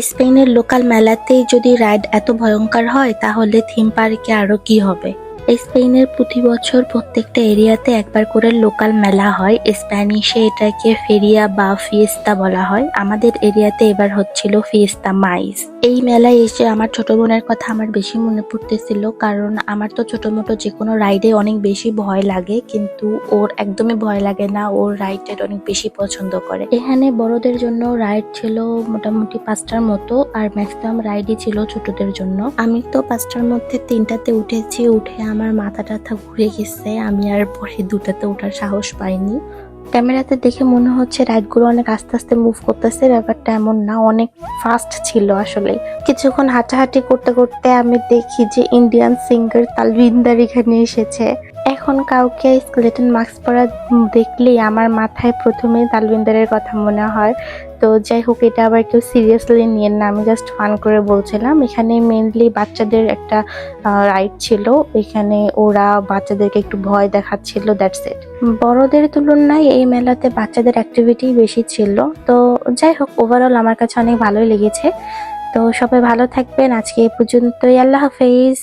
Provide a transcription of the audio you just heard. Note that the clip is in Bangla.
স্পেনের লোকাল মেলাতেই যদি রাইড এত ভয়ঙ্কর হয় তাহলে থিম পার্কে আরো কি হবে। স্পেনের প্রতি বছর প্রত্যেকটা এরিয়াতে একবার করে লোকাল মেলা হয়। স্প্যানিশে এটাকে ফেরিয়া বা ফিয়েস্তা বলা হয়। আমাদের এরিয়াতে এবার হচ্ছিল ফিয়েস্তা মাইস। এই মেলায় এসে আমার ছোট বোনের কথা আমার বেশি মনে পড়তেছিল, কারণ আমার তো ছোট মোটো যে কোনো রাইডে অনেক বেশি ভয় লাগে, কিন্তু ওর একদমই ভয় লাগে না। ওর রাইড অনেক বেশি পছন্দ করে। এখানে বড়দের জন্য রাইড ছিল মোটামুটি 5টার মতো, আর ম্যাক্সিমাম রাইডই ছিল ছোটদের জন্য। আমি তো 5টার মধ্যে 3টাতে উঠেছি, উঠে আমার মাথা টাথা ঘুরে গেছে। আমি আর পরে 2টাতে ওঠার সাহস পাইনি। ক্যামেরাতে দেখে মনে হচ্ছে রাইডগুলো অনেক আস্তে আস্তে মুভ করতেছে, ব্যাপারটা এমন না, অনেক ফাস্ট ছিল আসলে। কিছুক্ষণ হাঁটাহাঁটি করতে করতে আমি দেখি যে ইন্ডিয়ান সিঙ্গার তালবিন্দার এখানে এসেছে। এখন কাউকে স্কেলেটন মাস্ক পরা দেখলেই আমার মাথায় প্রথমে তালবিন্দারের কথা মনে হয়। তো যাই হোক, এটা আবার কেউ সিরিয়াসলি নিয়েন না, আমি জাস্ট ফান করে বলছিলাম। এখানে মেইনলি বাচ্চাদের একটা রাইড ছিল, এখানে ওরা বাচ্চাদেরকে একটু ভয় দেখাচ্ছিল, দ্যাটস ইট। বড়দের তুলনায় এই মেলাতে বাচ্চাদের অ্যাক্টিভিটি বেশি ছিল। তো যাই হোক, ওভারঅল আমার কাছে অনেক ভালোই লেগেছে। তো সবাই ভালো থাকবেন, আজকে এই পর্যন্তই, আল্লাহ হাফেজ।